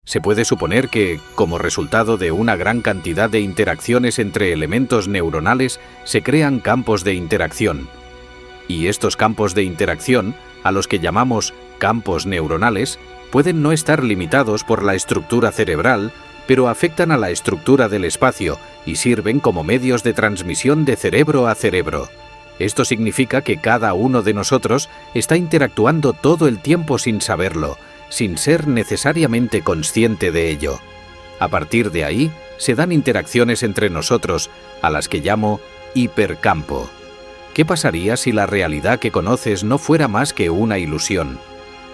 Se puede suponer que, como resultado de una gran cantidad de interacciones entre elementos neuronales, se crean campos de interacción. Y estos campos de interacción, a los que llamamos campos neuronales, pueden no estar limitados por la estructura cerebral, pero afectan a la estructura del espacio y sirven como medios de transmisión de cerebro a cerebro. Esto significa que cada uno de nosotros está interactuando todo el tiempo sin saberlo, sin ser necesariamente consciente de ello. A partir de ahí, se dan interacciones entre nosotros, a las que llamo hipercampo. ¿Qué pasaría si la realidad que conoces no fuera más que una ilusión?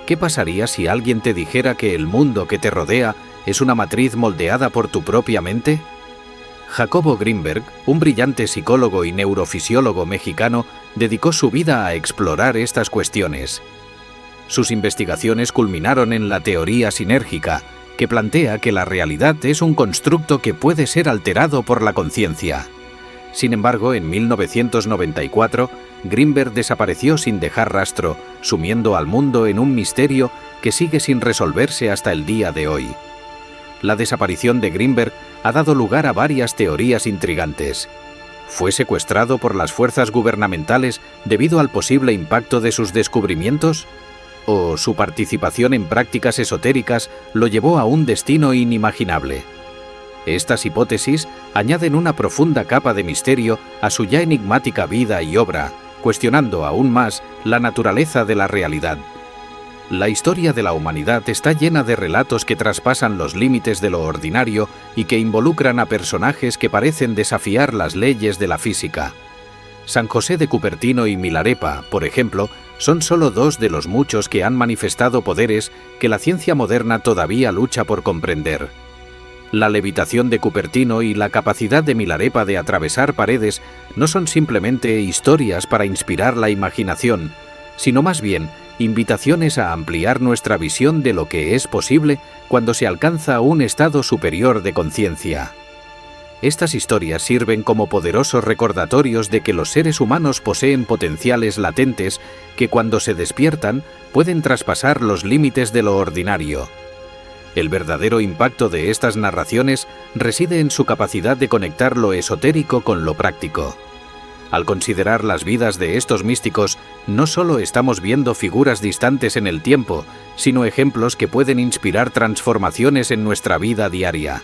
¿Qué pasaría si alguien te dijera que el mundo que te rodea es una matriz moldeada por tu propia mente? Jacobo Grinberg, un brillante psicólogo y neurofisiólogo mexicano, dedicó su vida a explorar estas cuestiones. Sus investigaciones culminaron en la teoría sinérgica, que plantea que la realidad es un constructo que puede ser alterado por la conciencia. Sin embargo, en 1994, Grinberg desapareció sin dejar rastro, sumiendo al mundo en un misterio que sigue sin resolverse hasta el día de hoy. La desaparición de Grinberg ha dado lugar a varias teorías intrigantes. ¿Fue secuestrado por las fuerzas gubernamentales debido al posible impacto de sus descubrimientos? ¿O su participación en prácticas esotéricas lo llevó a un destino inimaginable? Estas hipótesis añaden una profunda capa de misterio a su ya enigmática vida y obra, cuestionando aún más la naturaleza de la realidad. La historia de la humanidad está llena de relatos que traspasan los límites de lo ordinario y que involucran a personajes que parecen desafiar las leyes de la física. San José de Cupertino y Milarepa, por ejemplo, son solo dos de los muchos que han manifestado poderes que la ciencia moderna todavía lucha por comprender. La levitación de Cupertino y la capacidad de Milarepa de atravesar paredes no son simplemente historias para inspirar la imaginación, sino más bien invitaciones a ampliar nuestra visión de lo que es posible cuando se alcanza un estado superior de conciencia. Estas historias sirven como poderosos recordatorios de que los seres humanos poseen potenciales latentes que cuando se despiertan pueden traspasar los límites de lo ordinario. El verdadero impacto de estas narraciones reside en su capacidad de conectar lo esotérico con lo práctico. Al considerar las vidas de estos místicos, no solo estamos viendo figuras distantes en el tiempo, sino ejemplos que pueden inspirar transformaciones en nuestra vida diaria.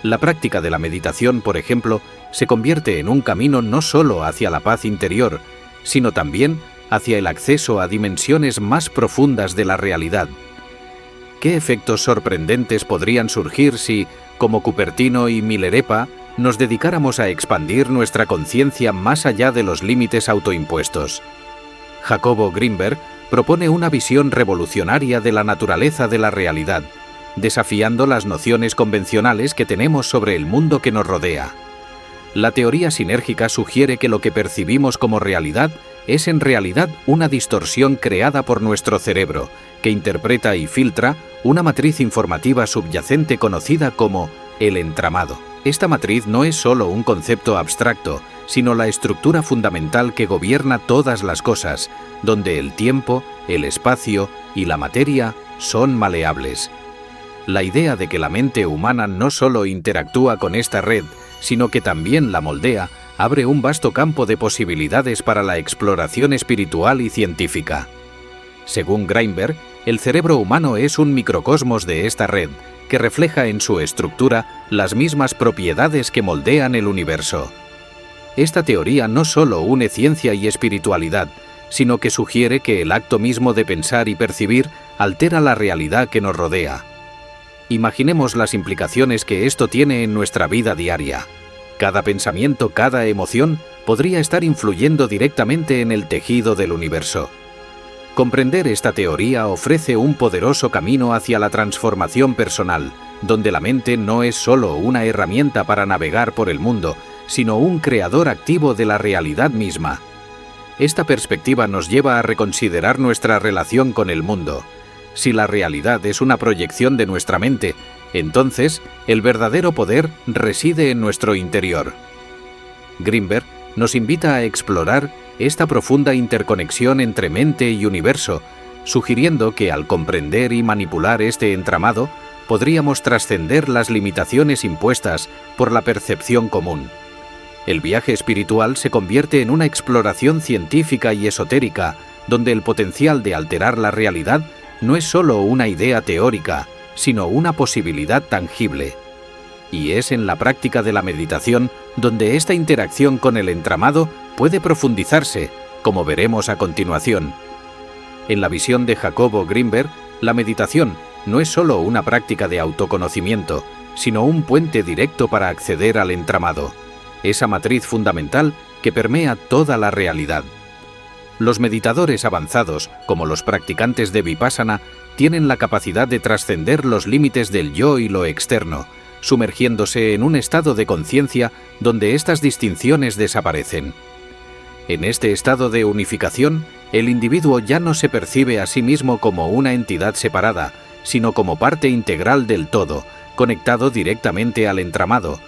La práctica de la meditación, por ejemplo, se convierte en un camino no solo hacia la paz interior, sino también hacia el acceso a dimensiones más profundas de la realidad. ¿Qué efectos sorprendentes podrían surgir si, como Cupertino y Milarepa, nos dedicáramos a expandir nuestra conciencia más allá de los límites autoimpuestos? Jacobo Grinberg propone una visión revolucionaria de la naturaleza de la realidad, desafiando las nociones convencionales que tenemos sobre el mundo que nos rodea. La teoría sinérgica sugiere que lo que percibimos como realidad es en realidad una distorsión creada por nuestro cerebro, que interpreta y filtra una matriz informativa subyacente conocida como el entramado. Esta matriz no es solo un concepto abstracto, sino la estructura fundamental que gobierna todas las cosas, donde el tiempo, el espacio y la materia son maleables. La idea de que la mente humana no solo interactúa con esta red, sino que también la moldea, abre un vasto campo de posibilidades para la exploración espiritual y científica. Según Grinberg, el cerebro humano es un microcosmos de esta red, que refleja en su estructura las mismas propiedades que moldean el universo. Esta teoría no solo une ciencia y espiritualidad, sino que sugiere que el acto mismo de pensar y percibir altera la realidad que nos rodea. Imaginemos las implicaciones que esto tiene en nuestra vida diaria. Cada pensamiento, cada emoción podría estar influyendo directamente en el tejido del universo. Comprender esta teoría ofrece un poderoso camino hacia la transformación personal, donde la mente no es solo una herramienta para navegar por el mundo, sino un creador activo de la realidad misma. Esta perspectiva nos lleva a reconsiderar nuestra relación con el mundo. Si la realidad es una proyección de nuestra mente, entonces el verdadero poder reside en nuestro interior. Grinberg nos invita a explorar esta profunda interconexión entre mente y universo, sugiriendo que al comprender y manipular este entramado, podríamos trascender las limitaciones impuestas por la percepción común. El viaje espiritual se convierte en una exploración científica y esotérica, donde el potencial de alterar la realidad no es solo una idea teórica, sino una posibilidad tangible. Y es en la práctica de la meditación donde esta interacción con el entramado puede profundizarse, como veremos a continuación. En la visión de Jacobo Grinberg, la meditación no es solo una práctica de autoconocimiento, sino un puente directo para acceder al entramado, esa matriz fundamental que permea toda la realidad. Los meditadores avanzados, como los practicantes de Vipassana, tienen la capacidad de trascender los límites del yo y lo externo, sumergiéndose en un estado de conciencia donde estas distinciones desaparecen. En este estado de unificación, el individuo ya no se percibe a sí mismo como una entidad separada, sino como parte integral del todo, conectado directamente al entramado.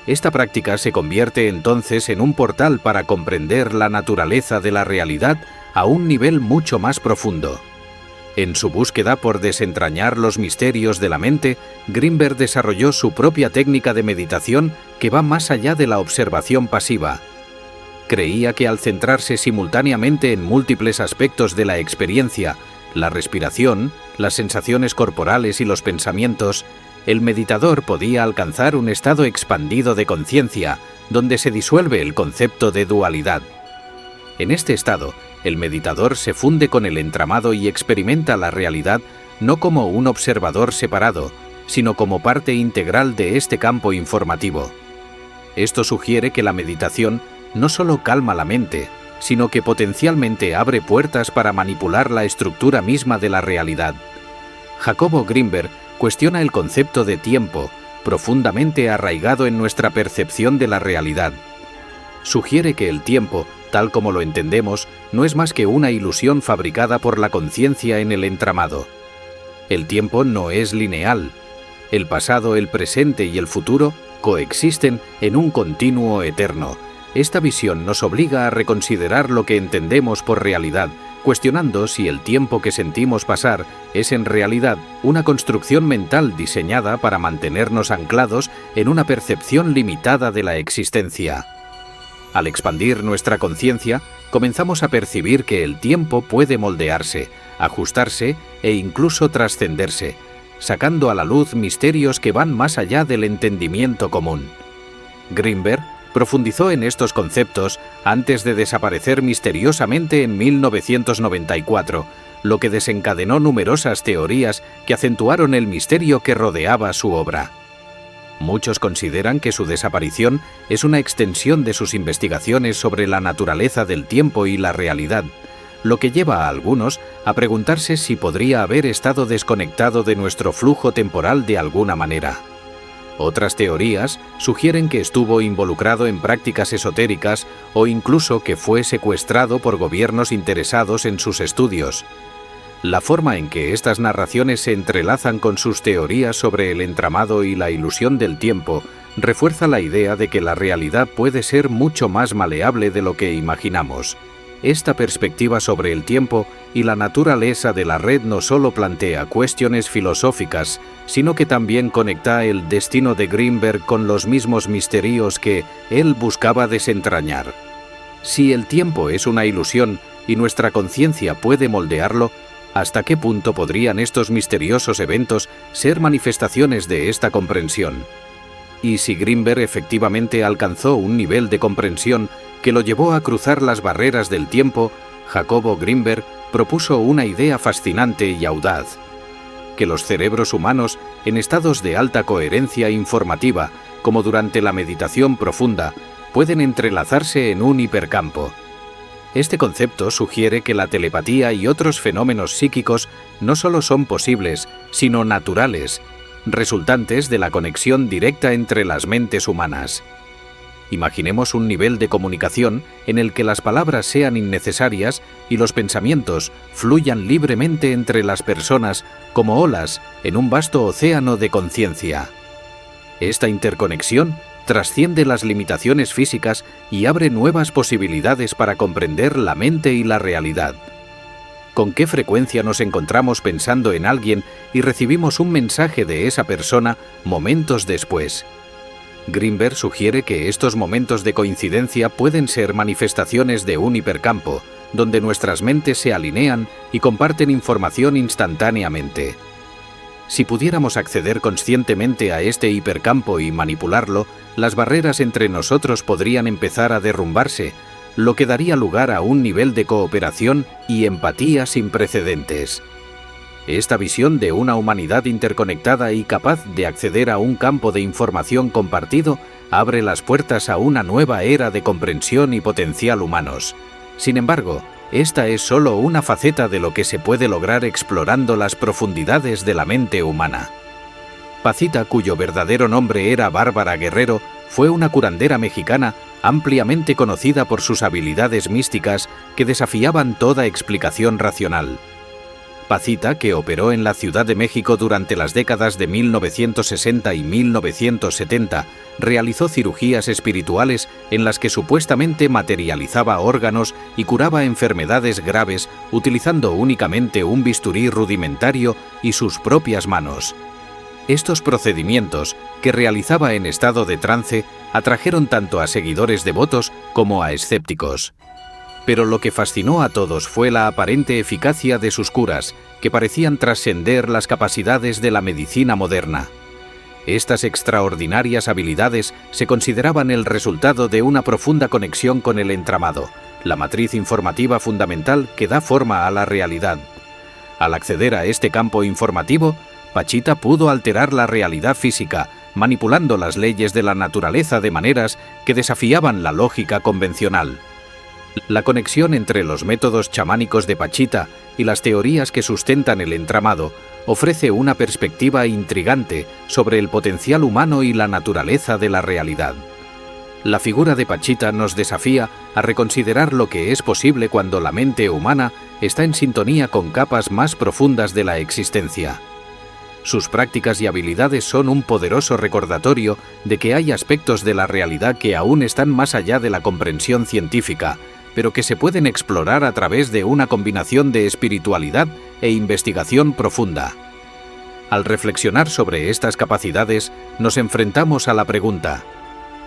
Esta práctica se convierte entonces en un portal para comprender la naturaleza de la realidad a un nivel mucho más profundo. En su búsqueda por desentrañar los misterios de la mente, Grinberg desarrolló su propia técnica de meditación que va más allá de la observación pasiva. Creía que al centrarse simultáneamente en múltiples aspectos de la experiencia, la respiración, las sensaciones corporales y los pensamientos, el meditador podía alcanzar un estado expandido de conciencia, donde se disuelve el concepto de dualidad. En este estado, el meditador se funde con el entramado y experimenta la realidad no como un observador separado, sino como parte integral de este campo informativo. Esto sugiere que la meditación no solo calma la mente, sino que potencialmente abre puertas para manipular la estructura misma de la realidad. Jacobo Grinberg cuestiona el concepto de tiempo, profundamente arraigado en nuestra percepción de la realidad. Sugiere que el tiempo, tal como lo entendemos, no es más que una ilusión fabricada por la conciencia en el entramado. El tiempo no es lineal. El pasado, el presente y el futuro coexisten en un continuo eterno. Esta visión nos obliga a reconsiderar lo que entendemos por realidad, cuestionando si el tiempo que sentimos pasar es en realidad una construcción mental diseñada para mantenernos anclados en una percepción limitada de la existencia. Al expandir nuestra conciencia, comenzamos a percibir que el tiempo puede moldearse, ajustarse e incluso trascenderse, sacando a la luz misterios que van más allá del entendimiento común. Grinberg profundizó en estos conceptos antes de desaparecer misteriosamente en 1994, lo que desencadenó numerosas teorías que acentuaron el misterio que rodeaba su obra. Muchos consideran que su desaparición es una extensión de sus investigaciones sobre la naturaleza del tiempo y la realidad, lo que lleva a algunos a preguntarse si podría haber estado desconectado de nuestro flujo temporal de alguna manera. Otras teorías sugieren que estuvo involucrado en prácticas esotéricas o incluso que fue secuestrado por gobiernos interesados en sus estudios. La forma en que estas narraciones se entrelazan con sus teorías sobre el entramado y la ilusión del tiempo refuerza la idea de que la realidad puede ser mucho más maleable de lo que imaginamos. Esta perspectiva sobre el tiempo y la naturaleza de la red no solo plantea cuestiones filosóficas, sino que también conecta el destino de Grinberg con los mismos misterios que él buscaba desentrañar. Si el tiempo es una ilusión y nuestra conciencia puede moldearlo, ¿hasta qué punto podrían estos misteriosos eventos ser manifestaciones de esta comprensión? Y si Grinberg efectivamente alcanzó un nivel de comprensión que lo llevó a cruzar las barreras del tiempo, Jacobo Grinberg propuso una idea fascinante y audaz: que los cerebros humanos, en estados de alta coherencia informativa, como durante la meditación profunda, pueden entrelazarse en un hipercampo. Este concepto sugiere que la telepatía y otros fenómenos psíquicos no solo son posibles, sino naturales, resultantes de la conexión directa entre las mentes humanas. Imaginemos un nivel de comunicación en el que las palabras sean innecesarias y los pensamientos fluyan libremente entre las personas como olas en un vasto océano de conciencia. Esta interconexión trasciende las limitaciones físicas y abre nuevas posibilidades para comprender la mente y la realidad. ¿Con qué frecuencia nos encontramos pensando en alguien y recibimos un mensaje de esa persona momentos después? Greenberg sugiere que estos momentos de coincidencia pueden ser manifestaciones de un hipercampo, donde nuestras mentes se alinean y comparten información instantáneamente. Si pudiéramos acceder conscientemente a este hipercampo y manipularlo, las barreras entre nosotros podrían empezar a derrumbarse, lo que daría lugar a un nivel de cooperación y empatía sin precedentes. Esta visión de una humanidad interconectada y capaz de acceder a un campo de información compartido abre las puertas a una nueva era de comprensión y potencial humanos. Sin embargo, esta es solo una faceta de lo que se puede lograr explorando las profundidades de la mente humana. Pacita, cuyo verdadero nombre era Bárbara Guerrero, fue una curandera mexicana ampliamente conocida por sus habilidades místicas que desafiaban toda explicación racional. Pacita, que operó en la Ciudad de México durante las décadas de 1960 y 1970, realizó cirugías espirituales en las que supuestamente materializaba órganos y curaba enfermedades graves utilizando únicamente un bisturí rudimentario y sus propias manos. Estos procedimientos, que realizaba en estado de trance, atrajeron tanto a seguidores devotos como a escépticos. Pero lo que fascinó a todos fue la aparente eficacia de sus curas, que parecían trascender las capacidades de la medicina moderna. Estas extraordinarias habilidades se consideraban el resultado de una profunda conexión con el entramado, la matriz informativa fundamental que da forma a la realidad. Al acceder a este campo informativo, Pachita pudo alterar la realidad física, manipulando las leyes de la naturaleza de maneras que desafiaban la lógica convencional. La conexión entre los métodos chamánicos de Pachita y las teorías que sustentan el entramado ofrece una perspectiva intrigante sobre el potencial humano y la naturaleza de la realidad. La figura de Pachita nos desafía a reconsiderar lo que es posible cuando la mente humana está en sintonía con capas más profundas de la existencia. Sus prácticas y habilidades son un poderoso recordatorio de que hay aspectos de la realidad que aún están más allá de la comprensión científica, pero que se pueden explorar a través de una combinación de espiritualidad e investigación profunda. Al reflexionar sobre estas capacidades, nos enfrentamos a la pregunta: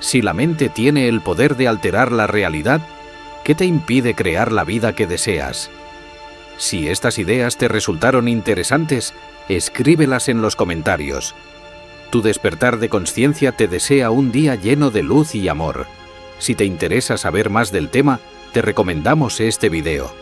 si la mente tiene el poder de alterar la realidad, ¿qué te impide crear la vida que deseas? Si estas ideas te resultaron interesantes, escríbelas en los comentarios. Tu despertar de conciencia te desea un día lleno de luz y amor. Si te interesa saber más del tema, te recomendamos este video.